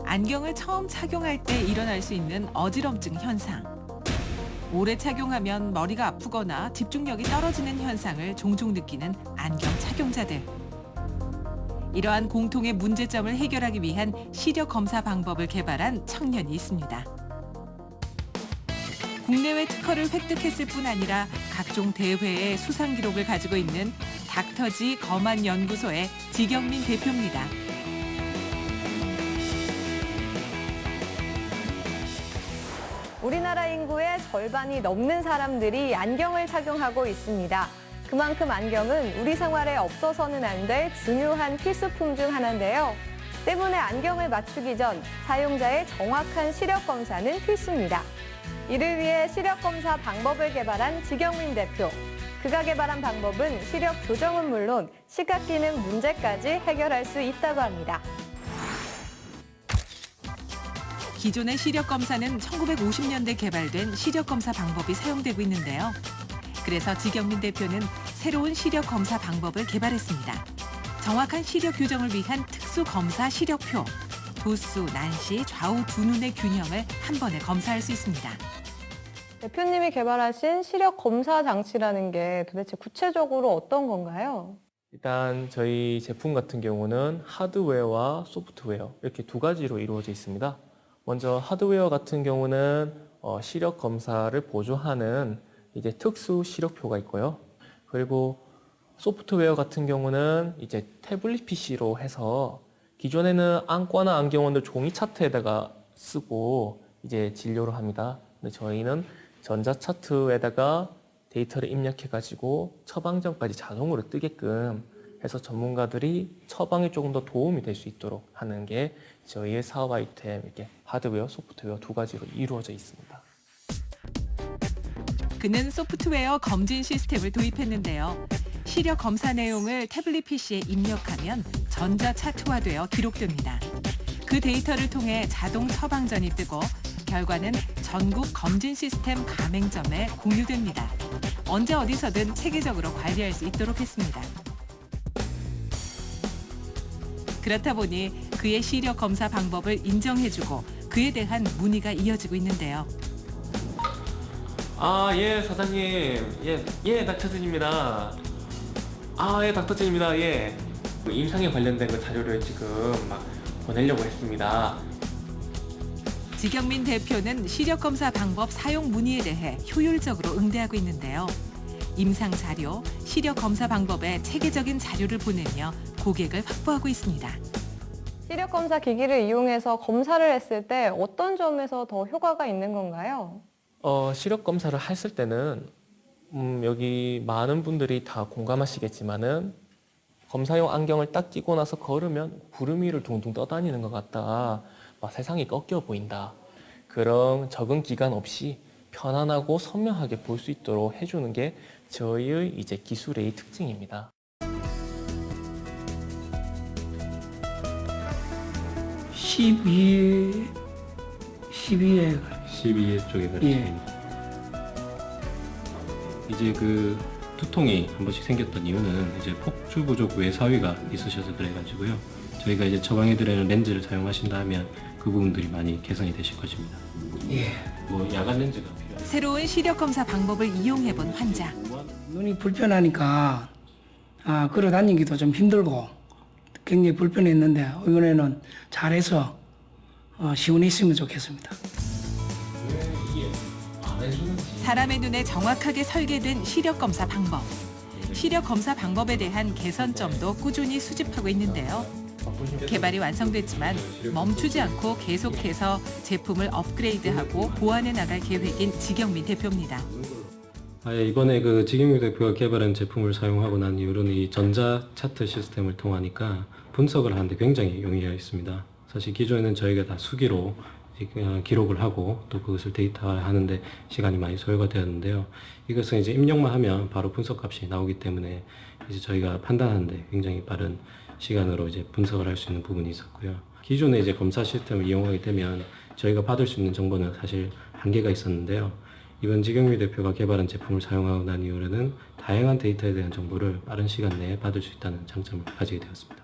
안경을 처음 착용할 때 일어날 수 있는 어지럼증 현상. 오래 착용하면 머리가 아프거나 집중력이 떨어지는 현상을 종종 느끼는 안경 착용자들. 이러한 공통의 문제점을 해결하기 위한 시력 검사 방법을 개발한 청년이 있습니다. 국내외 특허를 획득했을 뿐 아니라 각종 대회의 수상 기록을 가지고 있는 닥터지 검안 연구소의 지경민 대표입니다. 우리나라 인구의 절반이 넘는 사람들이 안경을 착용하고 있습니다. 그만큼 안경은 우리 생활에 없어서는 안 될 중요한 필수품 중 하나인데요. 때문에 안경을 맞추기 전 사용자의 정확한 시력 검사는 필수입니다. 이를 위해 시력 검사 방법을 개발한 지경민 대표. 그가 개발한 방법은 시력 교정은 물론 시각 기능 문제까지 해결할 수 있다고 합니다. 기존의 시력 검사는 1950년대 개발된 시력 검사 방법이 사용되고 있는데요. 그래서 지경민 대표는 새로운 시력 검사 방법을 개발했습니다. 정확한 시력 교정을 위한 특수 검사 시력표. 도수, 난시, 좌우 두 눈의 균형을 한 번에 검사할 수 있습니다. 대표님이 개발하신 시력 검사 장치라는 게 도대체 구체적으로 어떤 건가요? 일단 저희 제품 같은 경우는 하드웨어와 소프트웨어 이렇게 두 가지로 이루어져 있습니다. 먼저 하드웨어 같은 경우는 시력 검사를 보조하는 이제 특수 시력표가 있고요. 그리고 소프트웨어 같은 경우는 이제 태블릿 PC로 해서 기존에는 안과나 안경원들 종이 차트에다가 쓰고 이제 진료를 합니다. 근데 저희는 전자 차트에다가 데이터를 입력해가지고 처방전까지 자동으로 뜨게끔 해서 전문가들이 처방에 조금 더 도움이 될 수 있도록 하는 게 저희의 사업 아이템 이렇게 하드웨어, 소프트웨어 두 가지로 이루어져 있습니다. 그는 소프트웨어 검진 시스템을 도입했는데요. 시력 검사 내용을 태블릿 PC에 입력하면 전자 차트화되어 기록됩니다. 그 데이터를 통해 자동 처방전이 뜨고 결과는 전국 검진 시스템 가맹점에 공유됩니다. 언제 어디서든 체계적으로 관리할 수 있도록 했습니다. 그렇다 보니 그의 시력 검사 방법을 인정해주고 그에 대한 문의가 이어지고 있는데요. 예, 사장님. 예, 닥터진입니다. 예, 닥터진입니다. 예. 임상에 관련된 그 자료를 지금 막 보내려고 했습니다. 지경민 대표는 시력 검사 방법 사용 문의에 대해 효율적으로 응대하고 있는데요. 임상 자료, 시력 검사 방법에 체계적인 자료를 보내며 고객을 확보하고 있습니다. 시력 검사 기기를 이용해서 검사를 했을 때 어떤 점에서 더 효과가 있는 건가요? 시력 검사를 했을 때는 여기 많은 분들이 다 공감하시겠지만은 검사용 안경을 딱 끼고 나서 걸으면 구름 위를 둥둥 떠다니는 것 같다. 막 세상이 꺾여 보인다. 그런 적응 기간 없이 편안하고 선명하게 볼 수 있도록 해주는 게 저희의 이제 기술의 특징입니다. (12회) 쪽에 가르칩니다. 이제 그 두통이 한 번씩 생겼던 이유는 이제 폭주 부족 외사위가 있으셔서 그래가지고요. 저희가 이제 처방해드리는 렌즈를 사용하신다 하면 그 부분들이 많이 개선이 되실 것입니다. 뭐 야간 렌즈가 필요해요. 새로운 시력 검사 방법을 이용해본 환자. 눈이 불편하니까 걸어 다니기도 좀 힘들고 굉장히 불편했는데 이번에는 잘해서 시원했으면 좋겠습니다. 사람의 눈에 정확하게 설계된 시력 검사 방법. 시력 검사 방법에 대한 개선점도 꾸준히 수집하고 있는데요. 개발이 완성됐지만 멈추지 않고 계속해서 제품을 업그레이드하고 보완해 나갈 계획인 지경민 대표입니다. 이번에 그 지경민 대표가 개발한 제품을 사용하고 난 이후로는 이 전자 차트 시스템을 통하니까 분석을 하는데 굉장히 용이했습니다. 사실 기존에는 저희가 다 수기로 기록을 하고 또 그것을 데이터화하는데 시간이 많이 소요가 되었는데요. 이것은 이제 입력만 하면 바로 분석 값이 나오기 때문에 이제 저희가 판단하는데 굉장히 빠른 시간으로 이제 분석을 할 수 있는 부분이 있었고요. 기존의 이제 검사 시스템을 이용하게 되면 저희가 받을 수 있는 정보는 사실 한계가 있었는데요. 이번 지경미 대표가 개발한 제품을 사용하고 난 이후로는 다양한 데이터에 대한 정보를 빠른 시간 내에 받을 수 있다는 장점을 가지게 되었습니다.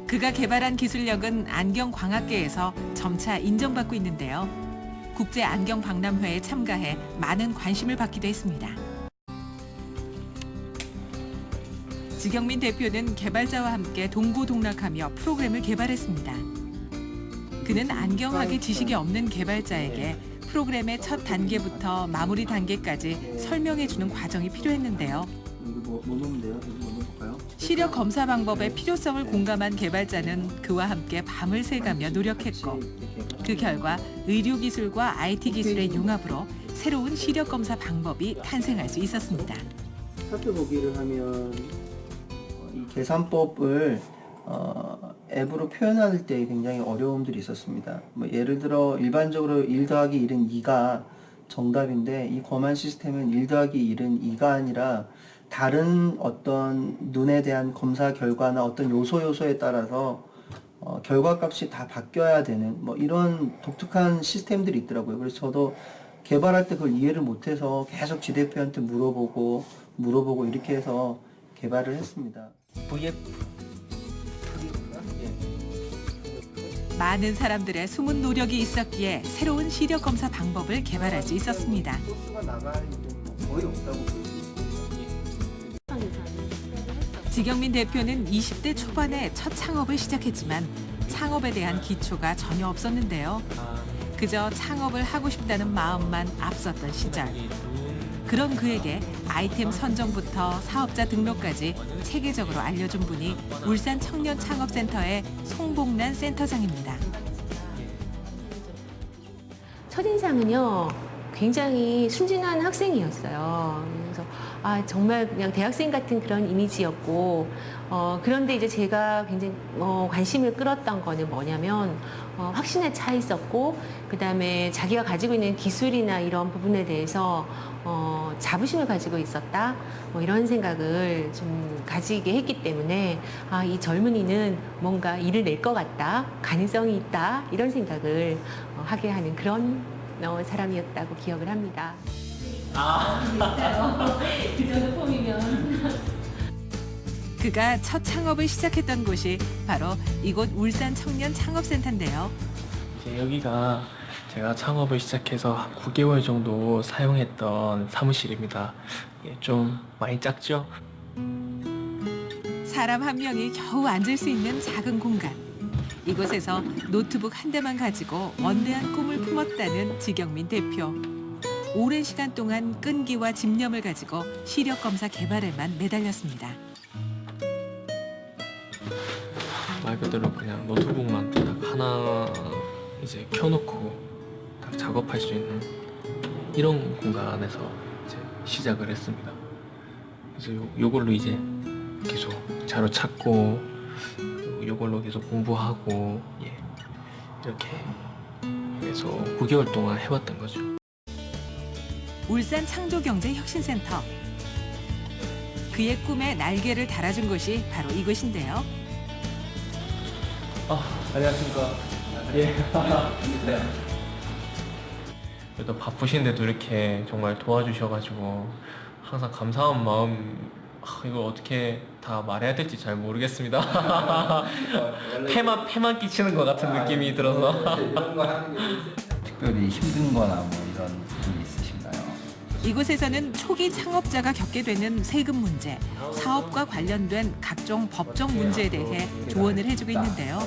그가 개발한 기술력은 안경광학계에서 점차 인정받고 있는데요. 국제 안경 박람회에 참가해 많은 관심을 받기도 했습니다. 지경민 대표는 개발자와 함께 동고동락하며 프로그램을 개발했습니다. 그는 안경학의 지식이 없는 개발자에게 프로그램의 첫 단계부터 마무리 단계까지 설명해주는 과정이 필요했는데요. 뭐 넣으면 돼요? 뭐 넣어볼까요? 시력 검사 방법의 필요성을 공감한 개발자는 그와 함께 밤을 새가며 노력했고 그 결과 의료기술과 IT 기술의 융합으로 새로운 시력 검사 방법이 탄생할 수 있었습니다. 차트 보기를 하면 이 계산법을 앱으로 표현할 때 굉장히 어려움들이 있었습니다. 뭐 예를 들어 일반적으로 1 더하기 1은 2가 정답인데 이 검안 시스템은 1 더하기 1은 2가 아니라 다른 어떤 눈에 대한 검사 결과나 어떤 요소에 따라서 결과값이 다 바뀌어야 되는 뭐 이런 독특한 시스템들이 있더라고요. 그래서 저도 개발할 때 그걸 이해를 못해서 계속 지 대표한테 물어보고 이렇게 해서 개발을 했습니다. 많은 사람들의 숨은 노력이 있었기에 새로운 시력 검사 방법을 개발할 수 있었습니다. 소스가 나갈 일은 거의 없다고 볼 수 있습니다. 지경민 대표는 20대 초반에 첫 창업을 시작했지만 창업에 대한 기초가 전혀 없었는데요. 그저 창업을 하고 싶다는 마음만 앞섰던 시절. 그런 그에게 아이템 선정부터 사업자 등록까지 체계적으로 알려준 분이 울산 청년창업센터의 송복란 센터장입니다. 첫인상은요, 굉장히 순진한 학생이었어요. 그래서 정말 그냥 대학생 같은 그런 이미지였고, 그런데 이제 제가 굉장히 관심을 끌었던 거는 뭐냐면 확신에 차 있었고, 그 다음에 자기가 가지고 있는 기술이나 이런 부분에 대해서 자부심을 가지고 있었다, 뭐 이런 생각을 좀 가지게 했기 때문에 이 젊은이는 뭔가 일을 낼 것 같다, 가능성이 있다, 이런 생각을 하게 하는 그런 사람이었다고 기억을 합니다. 그 정도 폼이면. 그가 첫 창업을 시작했던 곳이 바로 이곳 울산 청년 창업센터인데요. 이제 여기가 제가 창업을 시작해서 9개월 정도 사용했던 사무실입니다. 좀 많이 작죠? 사람 한 명이 겨우 앉을 수 있는 작은 공간. 이곳에서 노트북 한 대만 가지고 원대한 꿈을 품었다는 지경민 대표. 오랜 시간 동안 끈기와 집념을 가지고 시력 검사 개발에만 매달렸습니다. 말 그대로 그냥 노트북만 딱 하나 이제 켜놓고 딱 작업할 수 있는 이런 공간에서 이제 시작을 했습니다. 그래서 요걸로 이제 계속 자료 찾고 요걸로 계속 공부하고 이렇게 해서 9개월 동안 해왔던 거죠. 울산 창조경제혁신센터. 그의 꿈에 날개를 달아준 곳이 바로 이곳인데요. 안녕하십니까. 예. 네. 그래도 바쁘신데도 이렇게 정말 도와주셔가지고 항상 감사한 마음, 이걸 어떻게 다 말해야 될지 잘 모르겠습니다. 패만 끼치는 것 같은 느낌이 들어서. 특별히 힘든 거나 뭐 이런 부분이 있으신가요? 이곳에서는 초기 창업자가 겪게 되는 세금 문제, 사업과 관련된 각종 법적 문제에 대해 조언을 해주고 있는데요.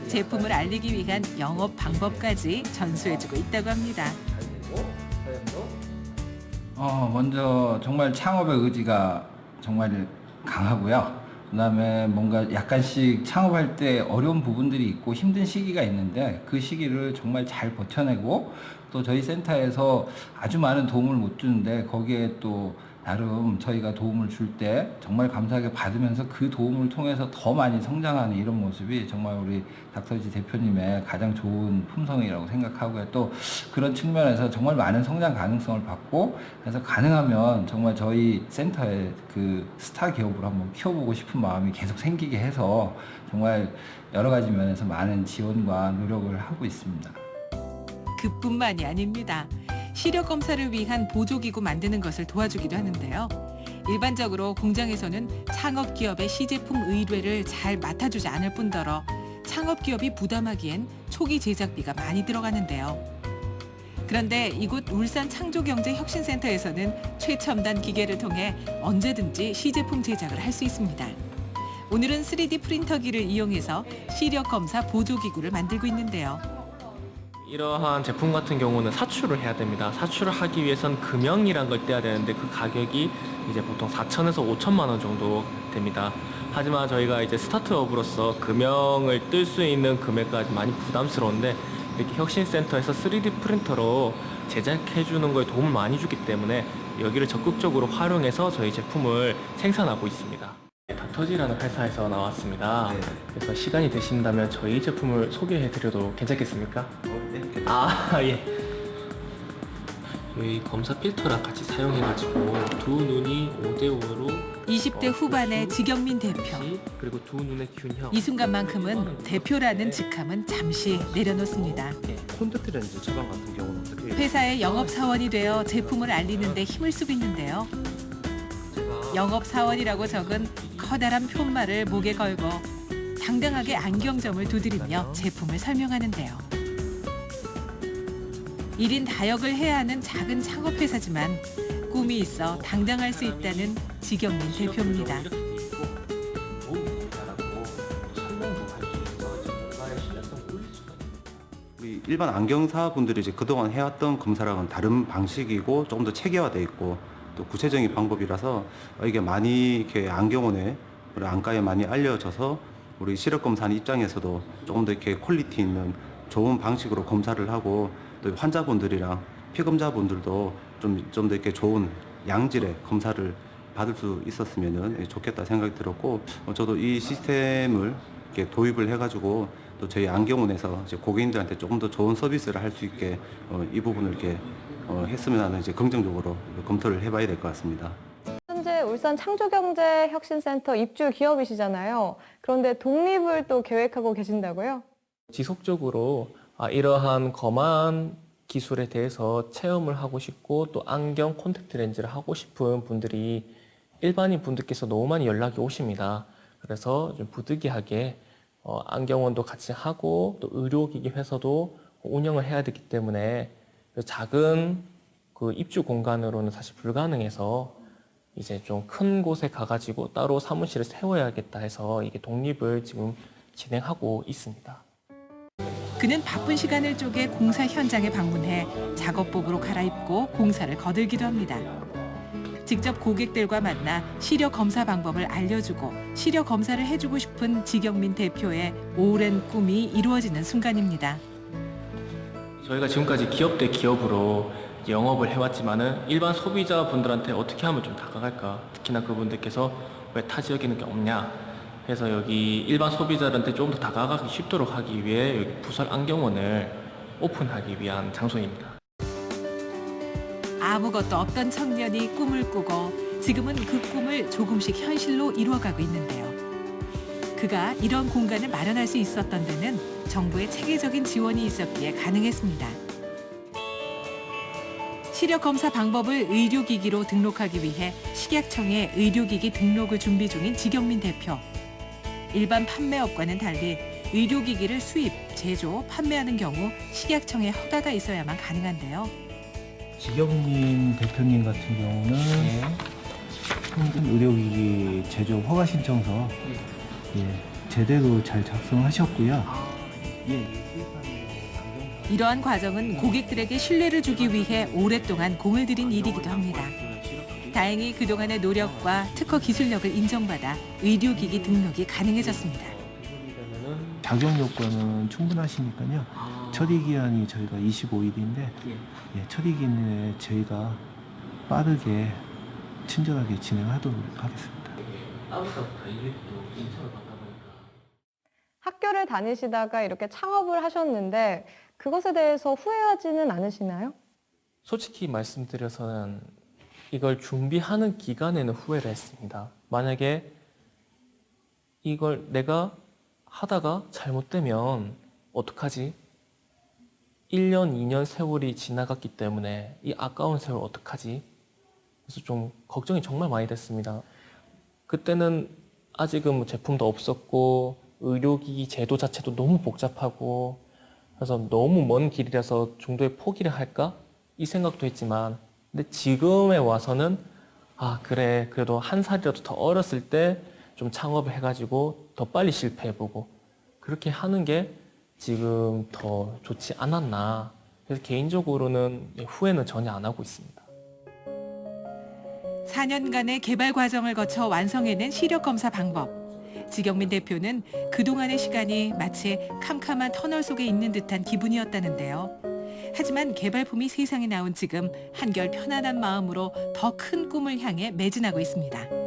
제품을 알리기 위한 영업 방법까지 전수해주고 있다고 합니다. 먼저 정말 창업의 의지가 정말 강하고요. 그다음에 뭔가 약간씩 창업할 때 어려운 부분들이 있고 힘든 시기가 있는데 그 시기를 정말 잘 버텨내고 또 저희 센터에서 아주 많은 도움을 못 주는데 거기에 또 나름 저희가 도움을 줄 때 정말 감사하게 받으면서 그 도움을 통해서 더 많이 성장하는 이런 모습이 정말 우리 닥터지 대표님의 가장 좋은 품성이라고 생각하고요. 또 그런 측면에서 정말 많은 성장 가능성을 받고, 그래서 가능하면 정말 저희 센터의 그 스타 기업으로 한번 키워보고 싶은 마음이 계속 생기게 해서 정말 여러 가지 면에서 많은 지원과 노력을 하고 있습니다. 그뿐만이 아닙니다. 시력 검사를 위한 보조기구 만드는 것을 도와주기도 하는데요. 일반적으로 공장에서는 창업기업의 시제품 의뢰를 잘 맡아주지 않을 뿐더러 창업기업이 부담하기엔 초기 제작비가 많이 들어가는데요. 그런데 이곳 울산 창조경제혁신센터에서는 최첨단 기계를 통해 언제든지 시제품 제작을 할 수 있습니다. 오늘은 3D 프린터기를 이용해서 시력 검사 보조기구를 만들고 있는데요. 이러한 제품 같은 경우는 사출을 해야 됩니다. 사출을 하기 위해선 금형이란 걸 떼야 되는데 그 가격이 이제 보통 4천에서 5천만 원 정도 됩니다. 하지만 저희가 이제 스타트업으로서 금형을 뜰 수 있는 금액까지 많이 부담스러운데 이렇게 혁신센터에서 3D 프린터로 제작해 주는 거에 도움을 많이 주기 때문에 여기를 적극적으로 활용해서 저희 제품을 생산하고 있습니다. 닥터지라는 회사에서 나왔습니다. 그래서 시간이 되신다면 저희 제품을 소개해 드려도 괜찮겠습니까? 예. 여기 검사 필터랑 같이 사용해가지고 두 눈이 5대5로 20대 후반의 지경민 대표. 그리고 두 눈의 균형. 이 순간만큼은 대표라는 직함은 잠시 내려놓습니다. 콘택트 렌즈 처방 같은 경우는 어떻게? 회사의 영업사원이 되어 제품을 알리는 데 힘을 쓰고 있는데요. 영업사원이라고 적은 커다란 표말을 목에 걸고 당당하게 안경점을 두드리며 제품을 설명하는데요. 1인 다역을 해야 하는 작은 창업회사지만 꿈이 있어 당당할 수 있다는 지경민 대표입니다. 우리 일반 안경사 분들이 이제 그동안 해왔던 검사랑은 다른 방식이고 조금 더 체계화돼 있고 또 구체적인 방법이라서 이게 많이 이렇게 안경원에 우리 안과에 많이 알려져서 우리 시력 검사하는 입장에서도 조금 더 이렇게 퀄리티 있는 좋은 방식으로 검사를 하고 또 환자분들이랑 피검자분들도 좀 더 이렇게 좋은 양질의 검사를 받을 수 있었으면 좋겠다 생각이 들었고 저도 이 시스템을 이렇게 도입을 해가지고 또 저희 안경원에서 이제 고객님들한테 조금 더 좋은 서비스를 할 수 있게 이 부분을 이렇게 했으면 하는 이제 긍정적으로 검토를 해봐야 될 것 같습니다. 현재 울산 창조경제혁신센터 입주 기업이시잖아요. 그런데 독립을 또 계획하고 계신다고요? 지속적으로 이러한 검안 기술에 대해서 체험을 하고 싶고 또 안경 콘택트 렌즈를 하고 싶은 분들이 일반인 분들께서 너무 많이 연락이 오십니다. 그래서 좀 부득이하게 안경원도 같이 하고 또 의료기기 회사도 운영을 해야 되기 때문에 작은 그 입주 공간으로는 사실 불가능해서 이제 좀 큰 곳에 가가지고 따로 사무실을 세워야겠다 해서 이게 독립을 지금 진행하고 있습니다. 그는 바쁜 시간을 쪼개 공사 현장에 방문해 작업복으로 갈아입고 공사를 거들기도 합니다. 직접 고객들과 만나 시력 검사 방법을 알려주고 시력 검사를 해주고 싶은 지경민 대표의 오랜 꿈이 이루어지는 순간입니다. 저희가 지금까지 기업 대 기업으로 영업을 해왔지만은 일반 소비자분들한테 어떻게 하면 좀 다가갈까? 특히나 그분들께서 왜 타 지역에 있는 게 없냐? 그래서 여기 일반 소비자들한테 조금 더 다가가기 쉽도록 하기 위해 여기 부설 안경원을 오픈하기 위한 장소입니다. 아무것도 없던 청년이 꿈을 꾸고 지금은 그 꿈을 조금씩 현실로 이루어가고 있는데요. 그가 이런 공간을 마련할 수 있었던 데는 정부의 체계적인 지원이 있었기에 가능했습니다. 시력 검사 방법을 의료기기로 등록하기 위해 식약청에 의료기기 등록을 준비 중인 지경민 대표. 일반 판매업과는 달리 의료기기를 수입, 제조, 판매하는 경우 식약청의 허가가 있어야만 가능한데요. 지경민 대표님 같은 경우는 평균 의료기기 제조 허가 신청서 제대로 잘 작성하셨고요. 이러한 과정은 고객들에게 신뢰를 주기 위해 오랫동안 공을 들인 일이기도 합니다. 다행히 그동안의 노력과 특허 기술력을 인정받아 의료기기 등록이 가능해졌습니다. 자격 요건은 충분하시니까요. 처리 기한이 저희가 25일인데 처리 기간에 저희가 빠르게 친절하게 진행하도록 하겠습니다. 아버지부터 일도 인천을 받다 보니까 학교를 다니시다가 이렇게 창업을 하셨는데 그것에 대해서 후회하지는 않으시나요? 솔직히 말씀드려서는 이걸 준비하는 기간에는 후회를 했습니다. 만약에 이걸 내가 하다가 잘못되면 어떡하지? 1년, 2년 세월이 지나갔기 때문에 이 아까운 세월 어떡하지? 그래서 좀 걱정이 정말 많이 됐습니다. 그때는 아직은 뭐 제품도 없었고 의료기기 제도 자체도 너무 복잡하고 그래서 너무 먼 길이라서 중도에 포기를 할까? 이 생각도 했지만 근데 지금에 와서는 아 그래 그래도 한 살이라도 더 어렸을 때 좀 창업을 해가지고 더 빨리 실패해보고 그렇게 하는 게 지금 더 좋지 않았나. 그래서 개인적으로는 후회는 전혀 안 하고 있습니다. 4년간의 개발 과정을 거쳐 완성해낸 시력 검사 방법. 지경민 대표는 그동안의 시간이 마치 캄캄한 터널 속에 있는 듯한 기분이었다는데요. 하지만 개발품이 세상에 나온 지금 한결 편안한 마음으로 더 큰 꿈을 향해 매진하고 있습니다.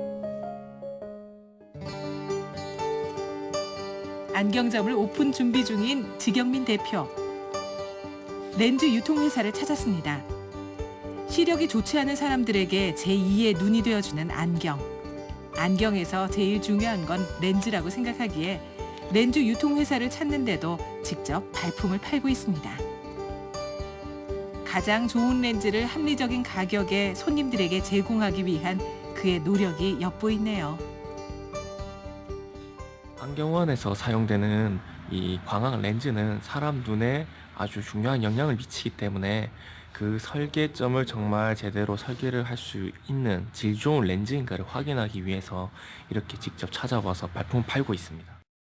안경점을 오픈 준비 중인 지경민 대표. 렌즈 유통회사를 찾았습니다. 시력이 좋지 않은 사람들에게 제2의 눈이 되어주는 안경. 안경에서 제일 중요한 건 렌즈라고 생각하기에 렌즈 유통회사를 찾는데도 직접 발품을 팔고 있습니다. 가장 좋은 렌즈를 합리적인 가격에 손님들에게 제공하기 위한 그의 노력이 엿보이네요. 안경원에서 사용되는 이 광학 렌즈는 사람 눈에 아주 중요한 영향을 미치기 때문에 그 설계점을 정말 제대로 설계를 할 수 있는 질 좋은 렌즈인가를 확인하기 위해서 이렇게 직접 찾아와서 발품을 팔고 있습니다.